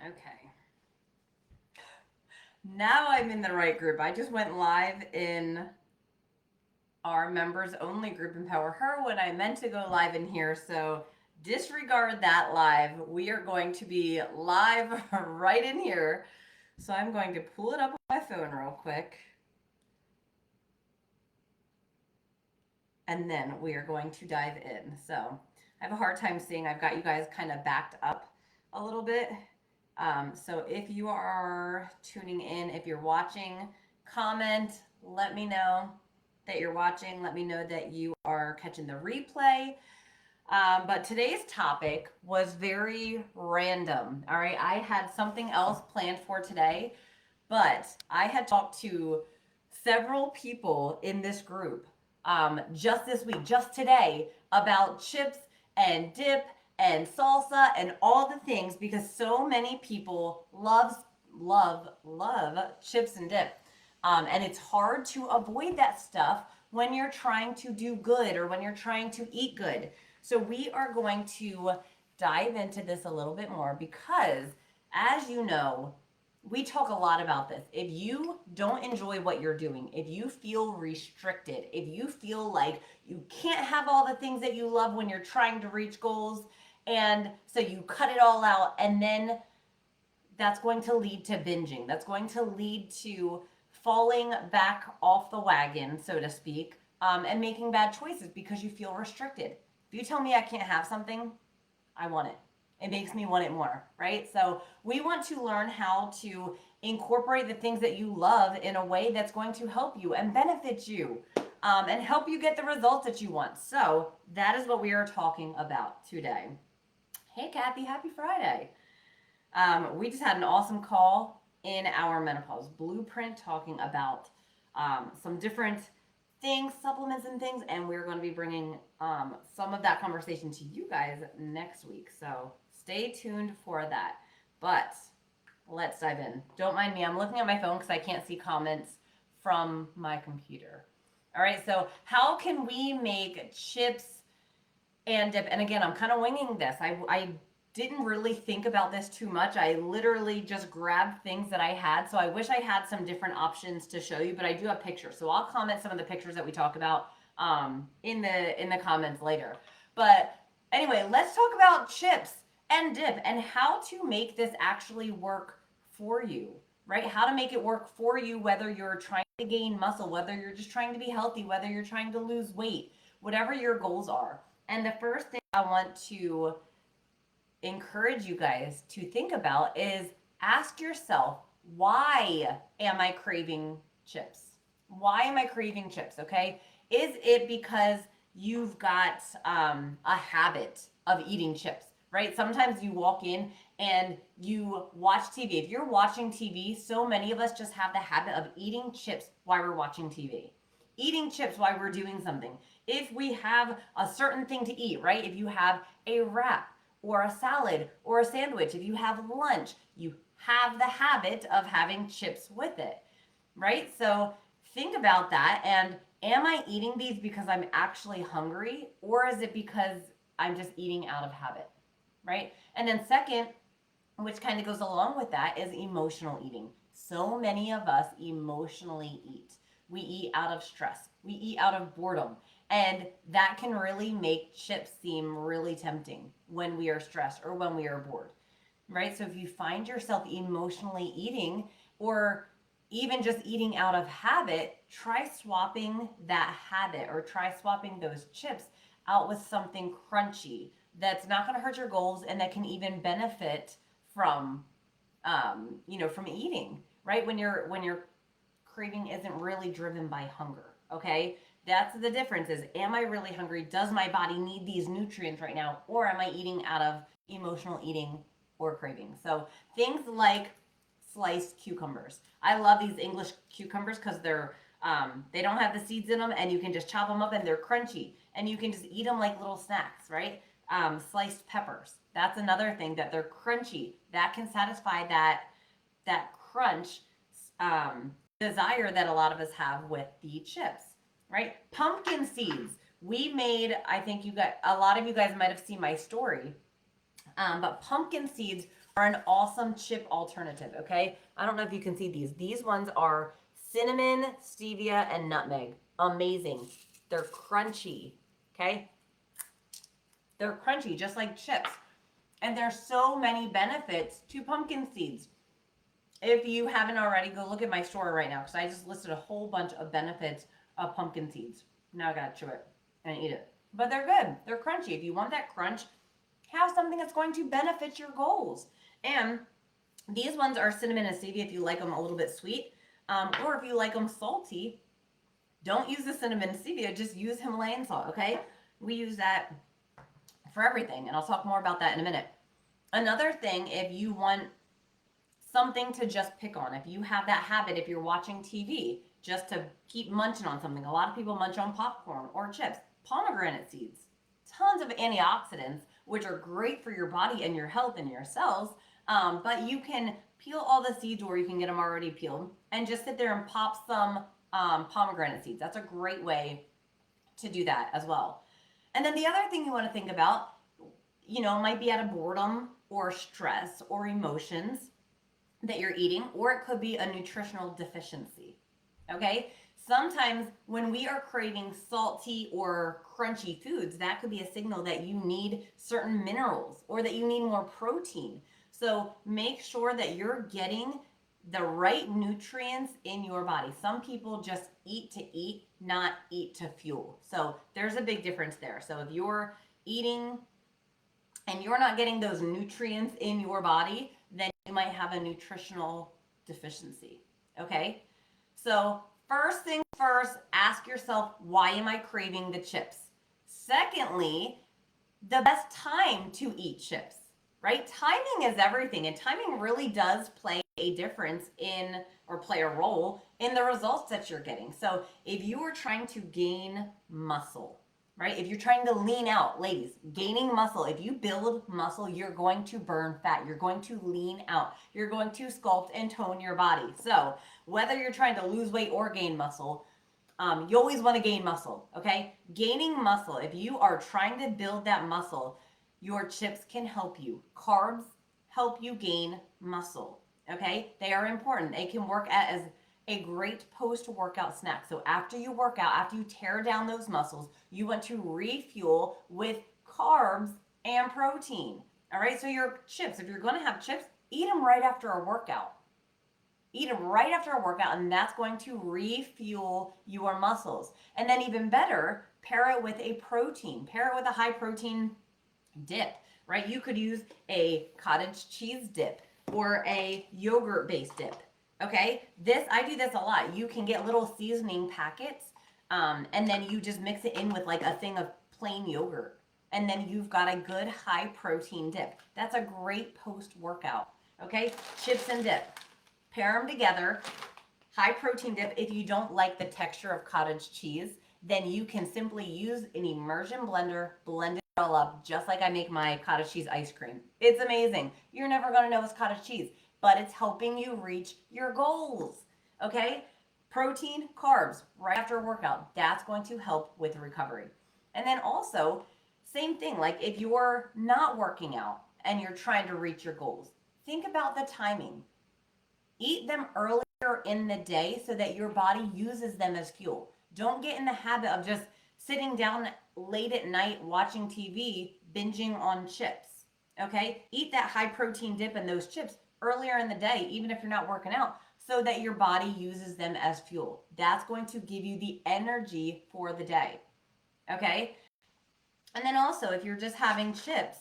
Okay. Now I'm in the right group. I just went live in our members only group Empower Her when I meant to go live in here. So disregard that live. We are going to be live right in here. So I'm going to pull it up on my phone real quick. And then we are going to dive in. So I have a hard time seeing. I've got you guys kind of backed up a little bit. So if you are tuning in, if you're watching, comment, let me know that you're watching. Let me know that you are catching the replay. But today's topic was very random. All right. I had something else planned for today, but I had talked to several people in this group just this week, just today, about chips and dip and salsa and all the things because so many people love chips and dip. And it's hard to avoid that stuff when you're trying to do good or when you're trying to eat good. So we are going to dive into this a little bit more because, as you know, we talk a lot about this. If you don't enjoy what you're doing, if you feel restricted, if you feel like you can't have all the things that you love when you're trying to reach goals, and so you cut it all out, and then that's going to lead to binging. That's going to lead to falling back off the wagon, so to speak, and making bad choices because you feel restricted. If you tell me I can't have something, I want it. It makes me want it more, right? So we want to learn how to incorporate the things that you love in a way that's going to help you and benefit you and help you get the results that you want. So that is what we are talking about today. Hey, Kathy, happy Friday. We just had an awesome call in our menopause blueprint talking about some different things, supplements, and things, and we're going to be bringing some of that conversation to you guys next week. So stay tuned for that. But let's dive in. Don't mind me, I'm looking at my phone because I can't see comments from my computer. All right, so how can we make chips and dip? And again, I'm kind of winging this. I didn't really think about this too much. I literally just grabbed things that I had. So I wish I had some different options to show you, but I do have pictures. So I'll comment some of the pictures that we talk about in the comments later. But anyway, let's talk about chips and dip and how to make this actually work for you, right? How to make it work for you, whether you're trying to gain muscle, whether you're just trying to be healthy, whether you're trying to lose weight, whatever your goals are. And the first thing I want to encourage you guys to think about is ask yourself, why am I craving chips? Why am I craving chips? Okay. Is it because you've got a habit of eating chips, right? Sometimes you walk in and you watch TV. If you're watching TV, so many of us just have the habit of eating chips while we're watching TV, eating chips while we're doing something. If we have a certain thing to eat, right? If you have a wrap or a salad or a sandwich, if you have lunch, you have the habit of having chips with it, right? So think about that. And am I eating these because I'm actually hungry, or is it because I'm just eating out of habit, right? And then, second, which kind of goes along with that, is emotional eating. So many of us emotionally eat. We eat out of stress, we eat out of boredom. And that can really make chips seem really tempting when we are stressed or when we are bored, right? So if you find yourself emotionally eating or even just eating out of habit, try swapping that habit or try swapping those chips out with something crunchy that's not going to hurt your goals and that can even benefit from from eating, right? When your craving isn't really driven by hunger, okay? That's the difference is, am I really hungry? Does my body need these nutrients right now? Or am I eating out of emotional eating or craving? So things like sliced cucumbers. I love these English cucumbers because they don't have the seeds in them and you can just chop them up and they're crunchy and you can just eat them like little snacks, right? Sliced peppers. That's another thing that they're crunchy. That can satisfy that crunch desire that a lot of us have with the chips, right? Pumpkin seeds. We made, I think a lot of you guys might have seen my story, but pumpkin seeds are an awesome chip alternative, okay? I don't know if you can see these. These ones are cinnamon, stevia, and nutmeg. Amazing. They're crunchy, okay? They're crunchy, just like chips. And there's so many benefits to pumpkin seeds. If you haven't already, go look at my story right now because I just listed a whole bunch of benefits of pumpkin seeds. Now I gotta chew it and eat it. But they're good. They're crunchy. If you want that crunch, have something that's going to benefit your goals. And these ones are cinnamon and stevia if you like them a little bit sweet. Or if you like them salty, don't use the cinnamon and stevia, just use Himalayan salt, okay? We use that for everything, and I'll talk more about that in a minute. Another thing, if you want something to just pick on, if you have that habit, if you're watching TV, just to keep munching on something, a lot of people munch on popcorn or chips, pomegranate seeds, tons of antioxidants, which are great for your body and your health and your cells. But you can peel all the seeds or you can get them already peeled and just sit there and pop some pomegranate seeds. That's a great way to do that as well. And then the other thing you want to think about, might be out of boredom or stress or emotions that you're eating, or it could be a nutritional deficiency. Okay? Sometimes when we are craving salty or crunchy foods, that could be a signal that you need certain minerals or that you need more protein. So make sure that you're getting the right nutrients in your body. Some people just eat to eat, not eat to fuel. So there's a big difference there. So if you're eating and you're not getting those nutrients in your body, then you might have a nutritional deficiency. Okay? So first thing first, ask yourself, why am I craving the chips? Secondly, the best time to eat chips, right? Timing is everything, and timing really does play a difference in, or play a role in the results that you're getting. So if you are trying to gain muscle, right? If you're trying to lean out, ladies, gaining muscle, if you build muscle, you're going to burn fat. You're going to lean out. You're going to sculpt and tone your body. So whether you're trying to lose weight or gain muscle, you always want to gain muscle, okay? Gaining muscle, if you are trying to build that muscle, your chips can help you. Carbs help you gain muscle, okay? They are important. They can work as a great post-workout snack. So after you work out, after you tear down those muscles, you want to refuel with carbs and protein, all right? So your chips, if you're going to have chips, eat them right after a workout. Eat them right after a workout, and that's going to refuel your muscles. And then even better, pair it with a protein. Pair it with a high protein dip, right? You could use a cottage cheese dip or a yogurt-based dip, okay? I do this a lot. You can get little seasoning packets, and then you just mix it in with like a thing of plain yogurt. And then you've got a good high protein dip. That's a great post-workout, okay? Chips and dip. Pair them together, high protein dip. If you don't like the texture of cottage cheese, then you can simply use an immersion blender, blend it all up, just like I make my cottage cheese ice cream. It's amazing. You're never gonna know it's cottage cheese, but it's helping you reach your goals, okay? Protein, carbs, right after a workout, that's going to help with recovery. And then also, same thing, like if you're not working out and you're trying to reach your goals, think about the timing. Eat them earlier in the day so that your body uses them as fuel. Don't get in the habit of just sitting down late at night watching TV, binging on chips, okay? Eat that high protein dip and those chips earlier in the day, even if you're not working out, so that your body uses them as fuel. That's going to give you the energy for the day, okay? And then also, if you're just having chips,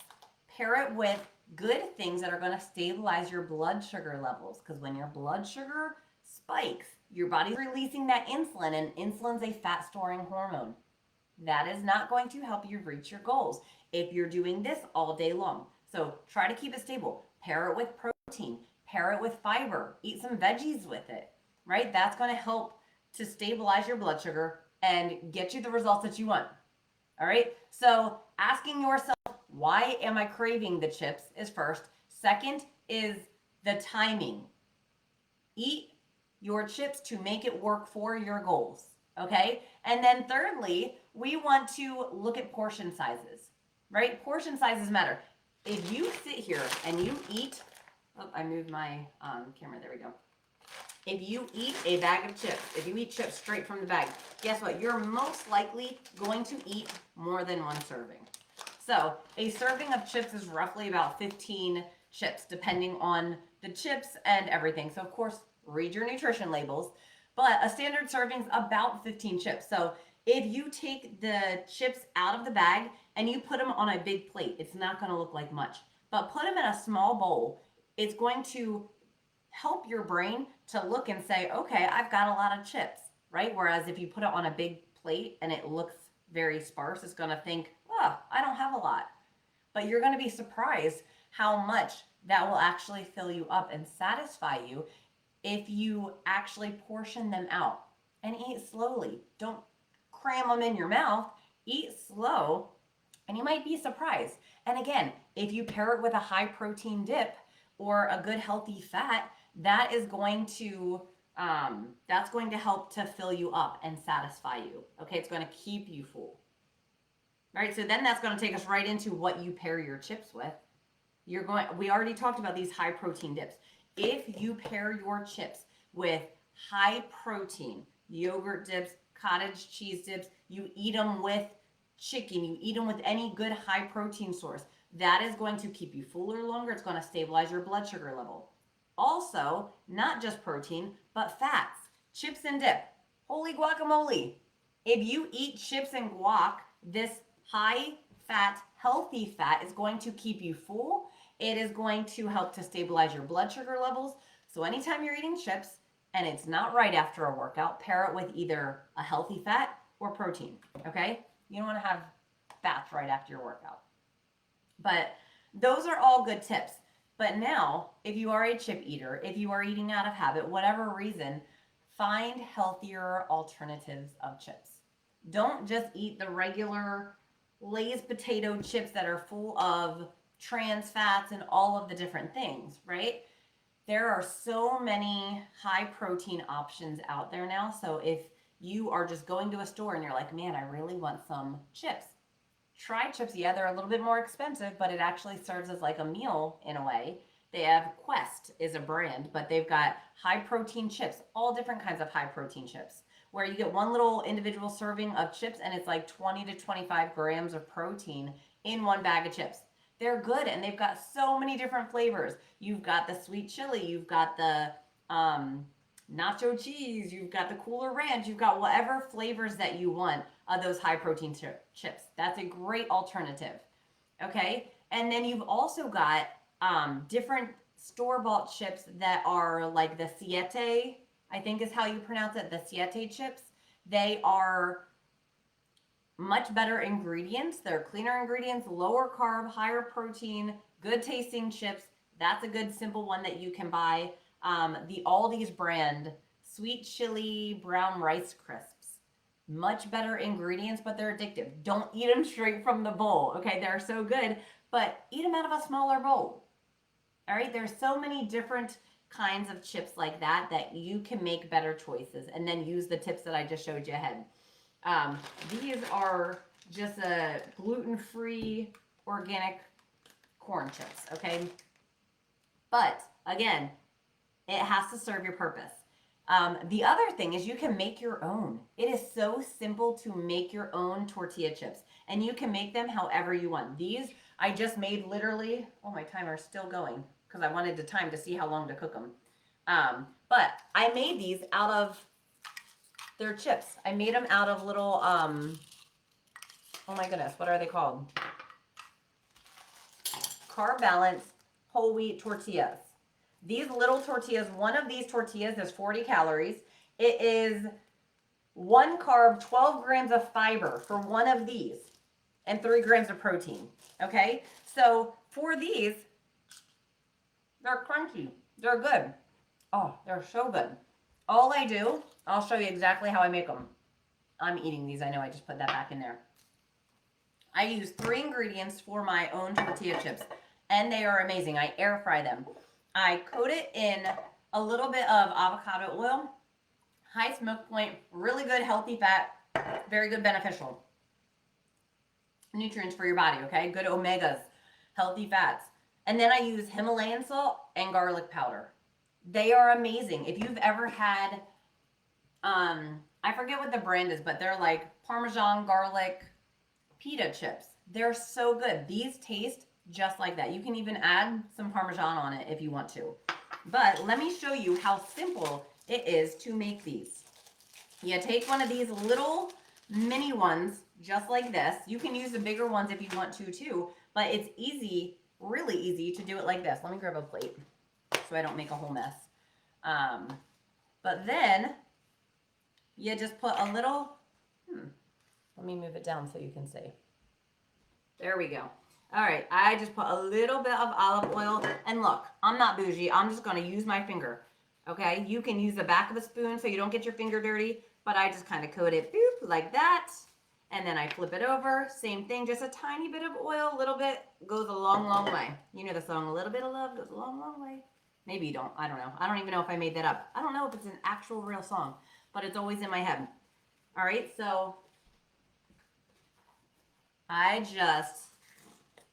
pair it with good things that are going to stabilize your blood sugar levels, because when your blood sugar spikes, your body's releasing that insulin, and insulin's a fat storing hormone. That is not going to help you reach your goals if you're doing this all day long. So try to keep it stable. Pair it with protein, pair it with fiber, eat some veggies with it, right? That's going to help to stabilize your blood sugar and get you the results that you want. All right, so asking yourself, why am I craving the chips is first. Second is the timing. Eat your chips to make it work for your goals, okay? And then thirdly, we want to look at portion sizes, right? Portion sizes matter. If you sit here and you eat Oh, I moved my camera. There we go. If you eat a bag of chips, if you eat chips straight from the bag, guess what? You're most likely going to eat more than one serving. So a serving of chips is roughly about 15 chips, depending on the chips and everything. So of course, read your nutrition labels, but a standard serving is about 15 chips. So if you take the chips out of the bag and you put them on a big plate, it's not going to look like much. But put them in a small bowl. It's going to help your brain to look and say, okay, I've got a lot of chips, right? Whereas if you put it on a big plate and it looks very sparse, it's going to think, oh, I don't have a lot. But you're going to be surprised how much that will actually fill you up and satisfy you if you actually portion them out and eat slowly. Don't cram them in your mouth, eat slow, and you might be surprised. And again, if you pair it with a high protein dip or a good healthy fat, that is going to that's going to help to fill you up and satisfy you. Okay, it's going to keep you full. All right, so then that's going to take us right into what you pair your chips with. We already talked about these high protein dips. If you pair your chips with high protein yogurt dips, cottage cheese dips, you eat them with chicken, you eat them with any good high protein source, that is going to keep you fuller longer. It's going to stabilize your blood sugar level. Also, not just protein, but fats, chips and dip. Holy guacamole. If you eat chips and guac, this high fat, healthy fat is going to keep you full. It is going to help to stabilize your blood sugar levels. So anytime you're eating chips and it's not right after a workout, pair it with either a healthy fat or protein, okay? You don't want to have fats right after your workout. But those are all good tips. But now, if you are a chip eater, if you are eating out of habit, whatever reason, find healthier alternatives of chips. Don't just eat the regular Lay's potato chips that are full of trans fats and all of the different things, right? There are so many high protein options out there now. So if you are just going to a store and you're like, man, I really want some chips, try chips. Yeah, they're a little bit more expensive, but it actually serves as like a meal in a way. They have Quest is a brand, but they've got high protein chips, all different kinds of high protein chips, where you get one little individual serving of chips and it's like 20 to 25 grams of protein in one bag of chips. They're good and they've got so many different flavors. You've got the sweet chili, you've got the nacho cheese, you've got the cooler ranch, you've got whatever flavors that you want of those high protein chips. That's a great alternative. Okay, and then you've also got different store-bought chips that are like the Siete, I think is how you pronounce it, the Siete chips. They are much better ingredients. They're cleaner ingredients, lower carb, higher protein, good tasting chips. That's a good simple one that you can buy. The Aldi's brand, sweet chili brown rice crisps. Much better ingredients, but they're addictive. Don't eat them straight from the bowl. Okay, they're so good, but eat them out of a smaller bowl. All right, there's so many different kinds of chips like that that you can make better choices and then use the tips that I just showed you ahead. These are just a gluten-free organic corn chips, okay? But again, it has to serve your purpose. The other thing is you can make your own. It is so simple to make your own tortilla chips, and you can make them however you want. These I just made literally, oh, my timer's still going because I wanted the time to see how long to cook them. But I made these out of their chips. I made them out of little, oh my goodness, what are they called? Carb Balance whole wheat tortillas. These little tortillas, one of these tortillas is 40 calories. It is 1 carb, 12 grams of fiber for one of these, and 3 grams of protein. Okay, so for these, they're crunchy. They're good. Oh, they're so good. All I do, I'll show you exactly how I make them. I'm eating these. I know I just put that back in there. I use 3 ingredients for my own tortilla chips, and they are amazing. I air fry them. I coat it in a little bit of avocado oil, high smoke point, really good healthy fat, very good beneficial nutrients for your body, okay? Good omegas, healthy fats. And then I use Himalayan salt and garlic powder. They are amazing. If you've ever had, I forget what the brand is, but they're like Parmesan garlic pita chips. They're so good. These taste just like that. You can even add some Parmesan on it if you want to. But let me show you how simple it is to make these. You take one of these little mini ones, just like this. You can use the bigger ones if you want to too, but it's easy, really easy to do it like this. Let me grab a plate so I don't make a whole mess. But then you just put a little, let me move it down so you can see. There we go. All right, I just put a little bit of olive oil, and look, I'm not bougie. I'm just gonna use my finger, okay? You can use the back of a spoon so you don't get your finger dirty, but I just kind of coat it, boop, like that. And then I flip it over, same thing, just a tiny bit of oil, a little bit, goes a long, long way. You know the song, a little bit of love goes a long, long way. Maybe you don't, I don't know. I don't even know if I made that up. I don't know if it's an actual real song, but it's always in my head. All right, so I just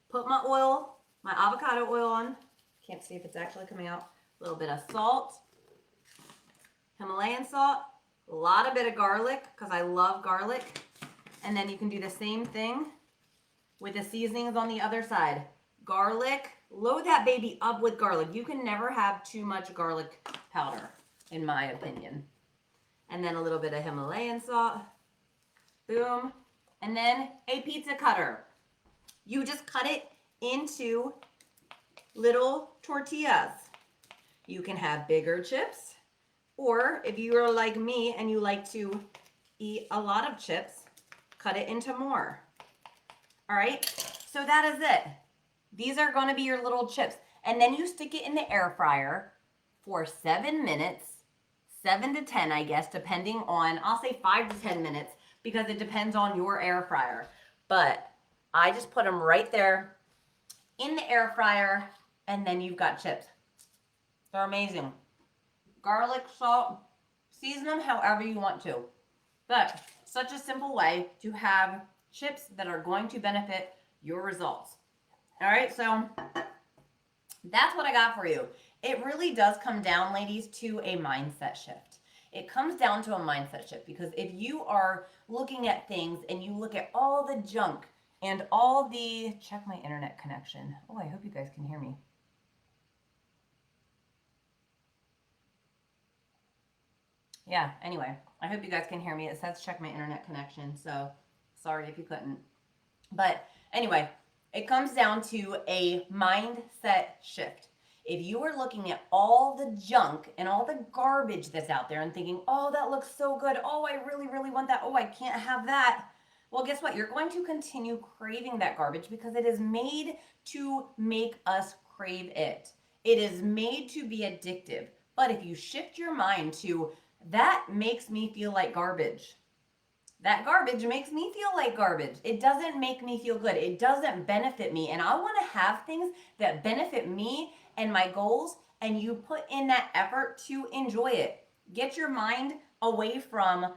put my oil, my avocado oil on. Can't see if it's actually coming out. A little bit of salt, Himalayan salt, a lot of bit of garlic because I love garlic. And then you can do the same thing with the seasonings on the other side. Garlic, load that baby up with garlic. You can never have too much garlic powder, in my opinion. And then a little bit of Himalayan salt. Boom. And then a pizza cutter. You just cut it into little tortillas. You can have bigger chips, or if you are like me and you like to eat a lot of chips, cut it into more. All right, so that is it. These are going to be your little chips. And then you stick it in the air fryer for 7 minutes, 7 to 10, I guess, depending on, I'll say 5 to 10 minutes because it depends on your air fryer. But I just put them right there in the air fryer, and then you've got chips. They're amazing. Garlic, salt, season them however you want to. But such a simple way to have chips that are going to benefit your results. All right, so that's what I got for you. It really does come down, ladies, to a mindset shift. It comes down to a mindset shift because if you are looking at things and you look at all the junk and all the, check my internet connection. Oh, I hope you guys can hear me. Yeah, anyway, I hope you guys can hear me. It says check my internet connection, so sorry if you couldn't. But anyway, it comes down to a mindset shift. If you are looking at all the junk and all the garbage that's out there and thinking, oh, that looks so good. Oh, I really, really want that. Oh, I can't have that. Well, guess what? You're going to continue craving that garbage because it is made to make us crave it. It is made to be addictive. But if you shift your mind to that makes me feel like garbage. That garbage makes me feel like garbage. It doesn't make me feel good. It doesn't benefit me. And I want to have things that benefit me and my goals. And you put in that effort to enjoy it. Get your mind away from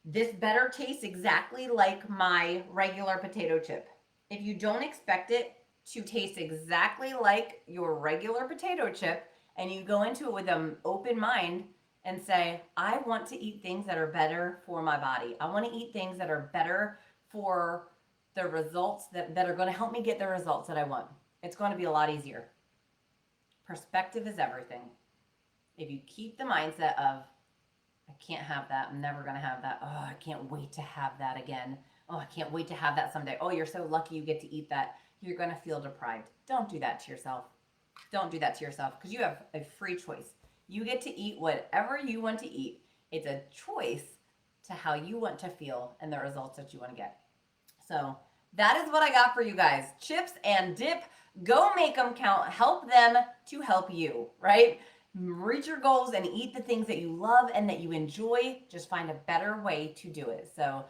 this better taste exactly like my regular potato chip. If you don't expect it to taste exactly like your regular potato chip and you go into it with an open mind, and say, I want to eat things that are better for my body. I want to eat things that are better for the results that are going to help me get the results that I want. It's going to be a lot easier. Perspective is everything. If you keep the mindset of, I can't have that, I'm never going to have that. Oh, I can't wait to have that again. Oh, I can't wait to have that someday. Oh, you're so lucky you get to eat that. You're going to feel deprived. Don't do that to yourself. Don't do that to yourself because you have a free choice. You get to eat whatever you want to eat. It's a choice to how you want to feel and the results that you want to get. So that is what I got for you guys. Chips and dip. Go make them count. Help them to help you, right? Reach your goals and eat the things that you love and that you enjoy. Just find a better way to do it. So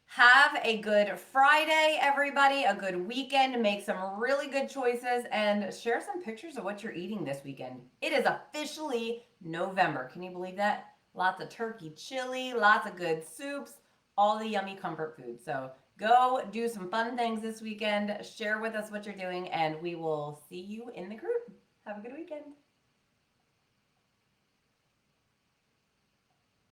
have a good Friday, everybody, a good weekend. Make some really good choices and share some pictures of what you're eating this weekend. It is officially November. Can you believe that? Lots of turkey chili, lots of good soups, all the yummy comfort food. So go do some fun things this weekend. Share with us what you're doing, and we will see you in the group. Have a good weekend.